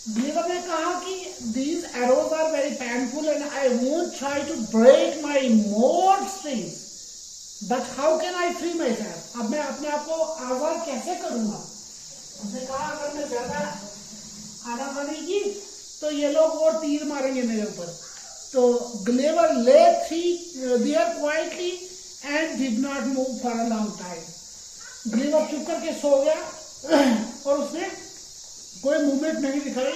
ग्लीवर ने कहा कि these arrows are very painful and I won't try to break my more strings. But how can I free myself? अब मैं अपने आप को आजाद कैसे करूंगा? उसने कहा अगर मैं ज्यादा खाना खाने की तो ये लोग और तीर मारेंगे मेरे ऊपर। तो ग्लेवर lay there quietly and did not move for a long time. ग्लेवर चुप करके सो गया और उसने कोई मूवमेंट नहीं दिखाई,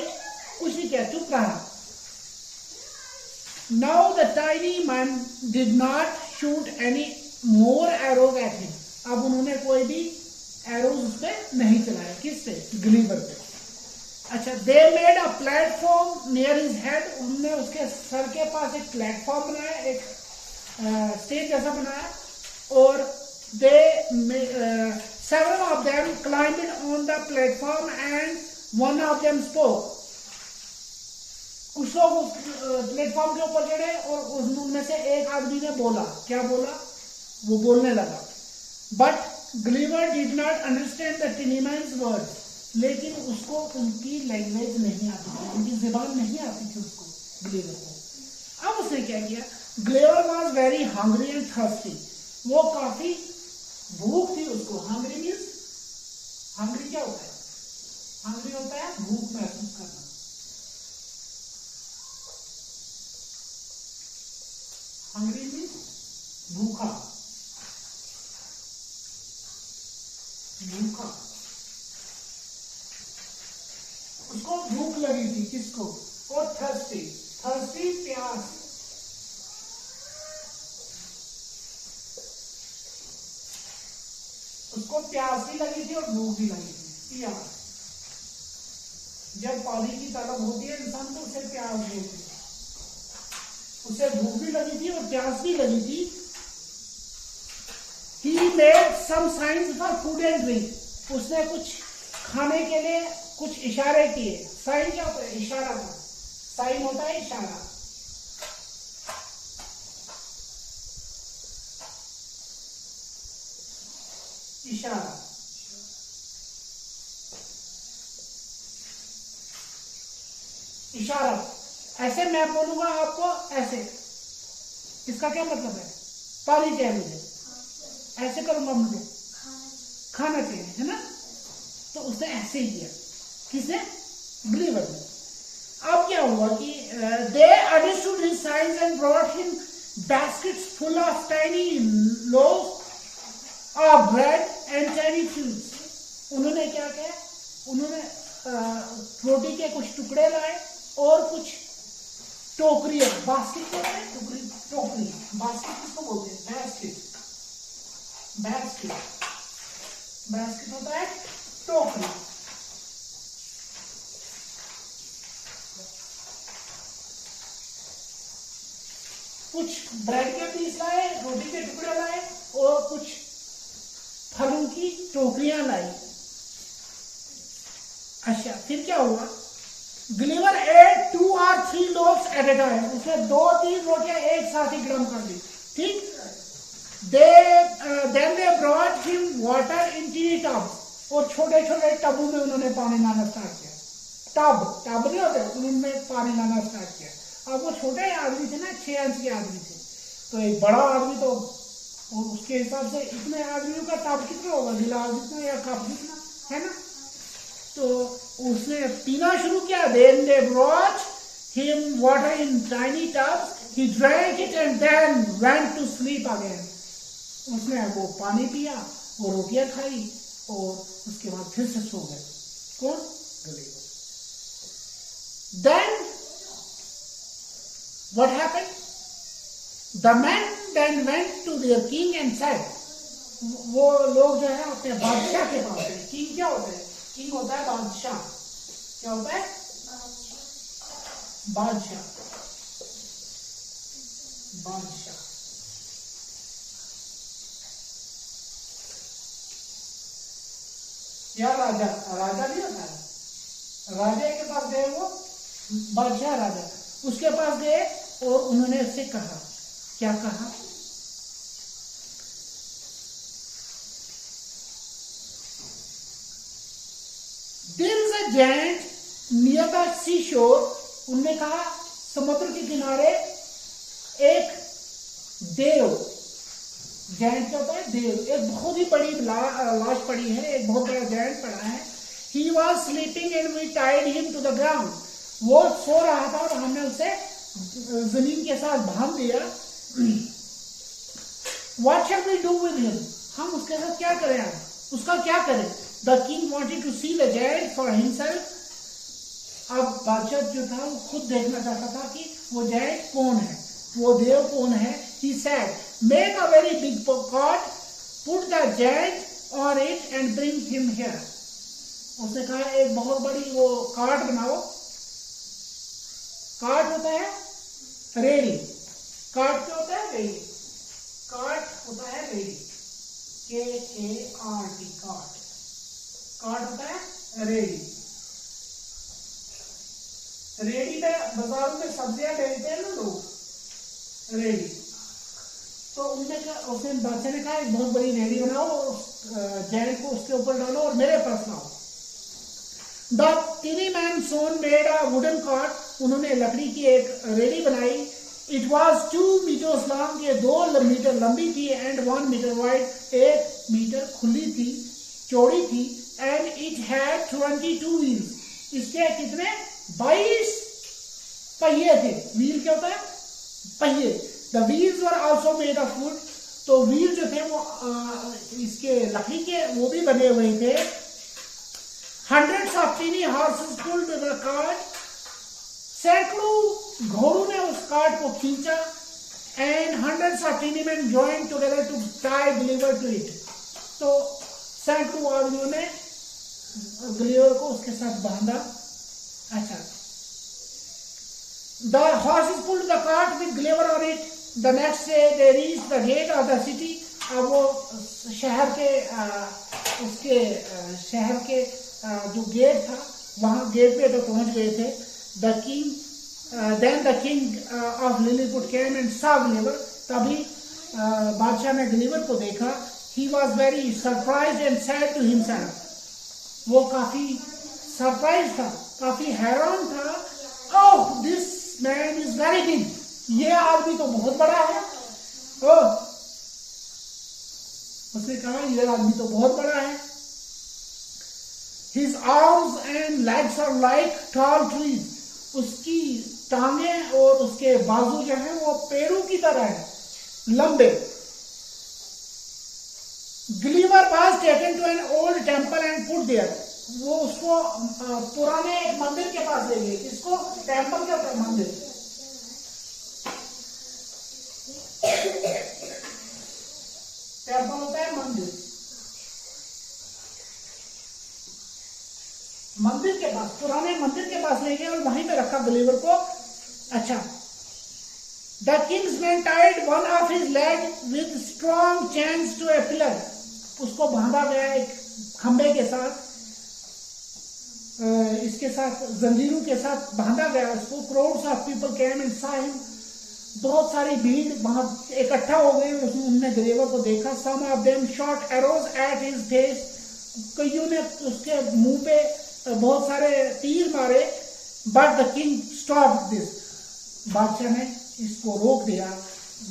कुछ नहीं किया, चुप रहा। Now the tiny man did not shoot any more arrows at him. अब उन्होंने कोई भी एरोज उस पे नहीं चलाए, किस पे? ग्लीवर पे। अच्छा, they made a platform near his head. उन्होंने उसके सर के पास एक प्लेटफॉर्म बनाया, एक स्टेज जैसा बनाया, और several of them climbed on the platform and one of them spoke. कुछ लोग उस प्लेटफॉर्म के ऊपर चढ़े और उनमें से एक आदमी ने बोला। क्या बोला? वो बोलने लगा। But Gulliver did not understand the tiny man's words, लेकिन उसको उनकी लैंग्वेज नहीं आती थी, उनकी जुबान नहीं आती थी उसको, ग्लीवर को। अब उसने क्या किया? Gulliver was very hungry and thirsty. वो काफी भूख थी उसको। हंग्री मीन्स, हंग्री क्या होता है? हंग्री होता है भूख महसूस करना। हंग्री मीन्स भूखा, भूखा। उसको भूख लगी थी, किसको? और थर्स्टी, थर्स्टी प्यास। उसको प्यास भी लगी थी और भूख भी लगी थी। प्यास, जब पानी की तलब होती है इंसान को, उसे प्यास होती है। उसे भूख भी लगी थी और प्यास भी लगी थी। He made some signs for food and drink. उसने कुछ खाने के लिए कुछ इशारे किए। साइन क्या होता है? इशारा का। साइन होता है इशारा। इशारा। इशारा। ऐसे मैं बोलूंगा आपको, ऐसे, इसका क्या मतलब है? पानी चाहिए मुझे, ऐसे करूंगा, मुझे खाना चाहिए, है ना? तो उसने ऐसे ही किया। किसने? ग्लीवर ने। अब क्या हुआ कि they understood his signs and brought him baskets full of tiny loaves of bread and tiny fruits. उन्होंने क्या किया? उन्होंने रोटी के कुछ टुकड़े लाए और कुछ टोकरियां। बास्केट क्या है? टोकरी, टोकरी। बास्केट किसको बोलते हैं? बास्केट, बास्केट, बास्केट होता है टोकरी। कुछ ब्रेड के पीस लाए, रोटी के टुकड़े लाए और कुछ फलों की टोकरियां लाई। अच्छा, फिर क्या हुआ? ग्लीवर eight 2 or 3 loaves at a time. उसने 2-3 रोटियां एक साथ ही गर्म कर दी। ठीक? Then they brought him water in teeny tubs. और छोटे छोटे टबों में उन्होंने पानी लाना स्टार्ट किया। टब, टब नहीं होते, उनमें पानी लाना स्टार्ट किया। अब वो छोटे आदमी थे ना, 6 इंच के आदमी थे, तो एक बड़ा आदमी तो, और उसके हिसाब से इतने आदमियों का टब कितना होगा? गिलास जितना या कप जितना, है ना? तो उसने पीना शुरू किया। Then they brought him water in tiny tubs. He drank it and then went to sleep again. उसने वो पानी पिया, वो रोटियां खाई और उसके बाद फिर से सो गए। कौन? ग्लीवर। Then what happened? The men then went to their king and said, वो लोग जो है अपने बादशाह के पास गए। किंग क्या होता है? किंग होता है बादशाह। क्या होता है? बादशाह, बादशाह। या राजा, राजा नहीं होता है? राजा के पास गए वो, बादशाह राजा, उसके पास गए और उन्होंने उससे कहा। क्या कहा? There is a giant near the sea shore, उनने कहा समुद्र के किनारे एक देव, जायंट क्या होता है देव, एक बहुत ही बड़ी लाश पड़ी है, एक बहुत बड़ा जायंट पड़ा है। He was sleeping and we tied him to the ground, वो सो रहा था और हमने उसे जमीन के साथ बांध दिया। What shall we do with him? हम उसके साथ क्या करें, उसका क्या करें? The king wanted to see the giant for himself. अब बादशाह जो था वो खुद देखना चाहता था कि वो जायंट कौन है, वो देव कौन है। He said, make a very big pot, put the giant on it and bring him here. उसने कहा एक बहुत बड़ी वो कार्ट बनाओ, कार्ट होता है रेडी, कार्ट क्या होता है रेडी, कार्ट होता है रेडी, KART, कार्ट, कार्ट होता है रेडी। रेडी में बाजारों में सब्जियां बेचते हैं ना लोग, रेडी। तो उसने बादशाह ने कहा एक बहुत बड़ी रेडी बनाओ और जैन को उसके ऊपर डालो और मेरे पास लाओ। The tiny man soon made a wooden cart, उन्होंने लकड़ी की एक रेडी बनाई। इट वॉज 2 मीटर्स लॉन्ग, ये 2 मीटर लंबी थी, एंड 1 मीटर वाइड, 1 मीटर खुली थी, चौड़ी थी। एंड इट हैड 22 व्हील्स, इसके कितने 22 पहिए थे। व्हील क्या होता है पहिए। The wheels were also made of would, तो व्हील जो थे वो इसके लकड़ी के वो भी बने हुए थे। Hundreds of teeny horses pulled the cart, सैकड़ों घोड़ों ने उस कार्ट को खींचा। And hundreds of teeny men joined together to tie Gulliver to it, तो सैकड़ों आदमियों ने ग्लिवर को उसके साथ बांधा। अच्छा, the horses pulled the cart with Gulliver on it. The next day they reached the gate of the city. अब वो शहर के उसके शहर के जो गेट था वहां गेट पे तो पहुंच गए थे। The king then the king of Lilliput came and saw Gulliver, तभी बादशाह ने ग्लिवर को देखा। He was very surprise and said to himself, वो काफी सरप्राइज था, काफी हैरान था। Oh this man is very big, ये आदमी तो बहुत बड़ा है। ओह, उसने कहा ये आदमी तो बहुत बड़ा है। His arms and legs are like tall trees, उसकी टांगे और उसके बाजू जो है वो पेड़ों की तरह है, लंबे। Gulliver was taken to an old temple and put there, वो उसको पुराने एक मंदिर के पास ले गए। इसको टेम्पल के मंदिर, टेम्पल होता है मंदिर, मंदिर के पास, पुराने मंदिर के पास ले गए और वहीं पे रखा ग्लिवर को। अच्छा, the king's man tied one of his leg with strong chains to a pillar, उसको बांधा गया एक खंबे के साथ, इसके साथ जंजीरों के साथ बांधा गया उसको। Crowds of people came and saw him, बहुत सारी भीड़ वहां इकट्ठा हो गई, उन्होंने ग्लिवर को देखा। Some of them shot arrows at his face, कईयों ने उसके मुंह पे बहुत सारे तीर मारे। But the king stop this, बादशाह ने इसको रोक दिया।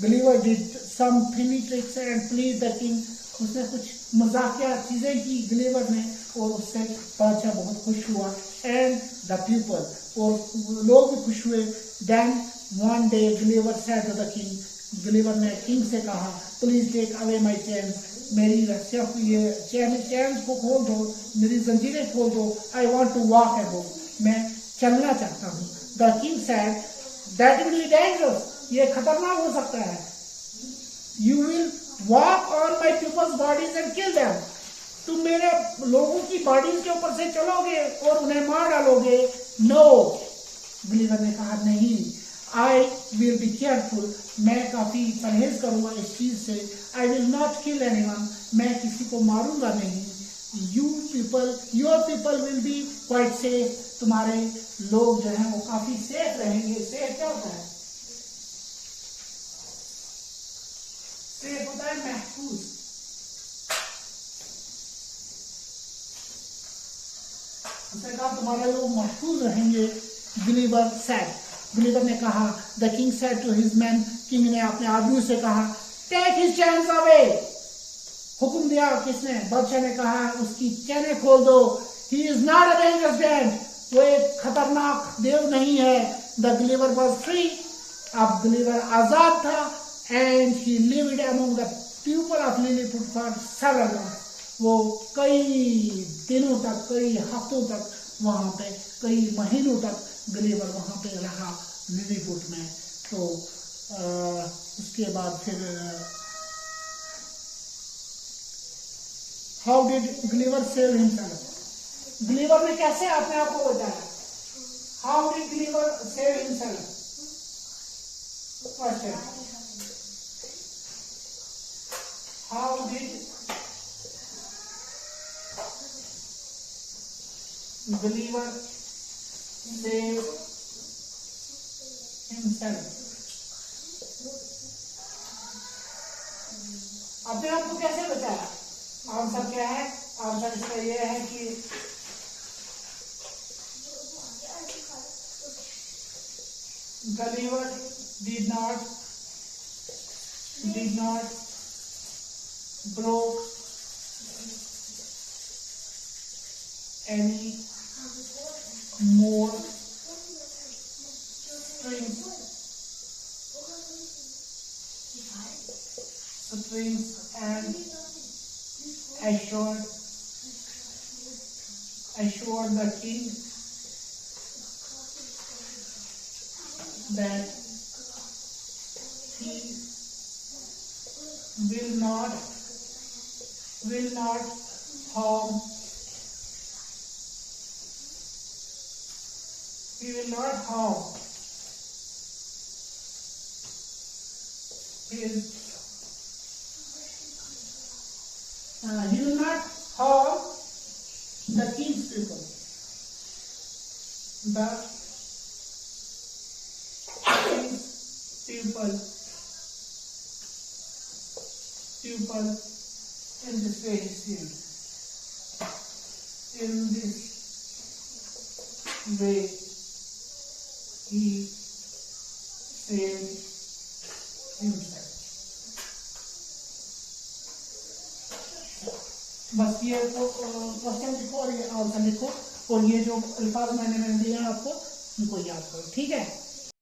Gulliver did some funny tricks and please the king, उसने कुछ मजाकिया चीजें की ग्लिवर ने और उससे बादशाह बहुत खुश हुआ। एंड द पीपल, और लोग भी खुश हुए। Then one day Gulliver said to the king, Gulliver ने किंग से कहा please take away my chain, मेरी सिर्फ ये चैन को खोल दो, मेरी जंजीरें खोल दो। I want to walk above, मैं चलना चाहता हूँ। The king said that will be dangerous, ये खतरनाक हो सकता है। You will walk on my people's bodies and kill them, तुम मेरे लोगों की बॉडीज के ऊपर से चलोगे और उन्हें मार डालोगे। नो, ग्लिवर ने कहा नहीं, आई विल बी केयरफुल, मैं काफी परहेज करूंगा इस चीज से। I will not kill anyone, मैं किसी को मारूंगा नहीं। You people, your people will be quite safe, तुम्हारे लोग जो हैं वो काफी सेफ रहेंगे। सेफ क्या होता है? सेफ होता है महफूज, उसने कहा तुम्हारे लोग महफूज रहेंगे। बिलीवर सेड, बिलीवर ने कहा, the king said to his man, king ने अपने आदमियों से कहा, टेक हिज चेन्स अवे, हुक्म दिया किसने, बादशाह ने कहा उसकी चैनें खोल दो। He is not a dangerous dad, वो एक खतरनाक देव नहीं है। द बिलीवर वॉज फ्री, अब बिलीवर आजाद था। And he lived among the people of Lilliput for several months, वो कई दिनों तक, कई हफ्तों तक वहां पे, कई महीनों तक बिलीवर वहां पे रहा लिलीपुट में। तो उसके बाद फिर how did believer save himself, believer ने कैसे अपने आप को बचाया? How did believer save himself? Question, how did believer save himself? अपने आप को कैसे बचाया? आंसर क्या है? आंसर इसका यह है कि believer did not broke any more strings and assured the king that he will not harm his he will not harm the king's people. The king's people in this way he saved. In this way he saved himself. बस ये question लिखो और ये answer लिखो, और ये जो अल्फाज मैंने दिए हैं आपको, इनको याद करो, ठीक है।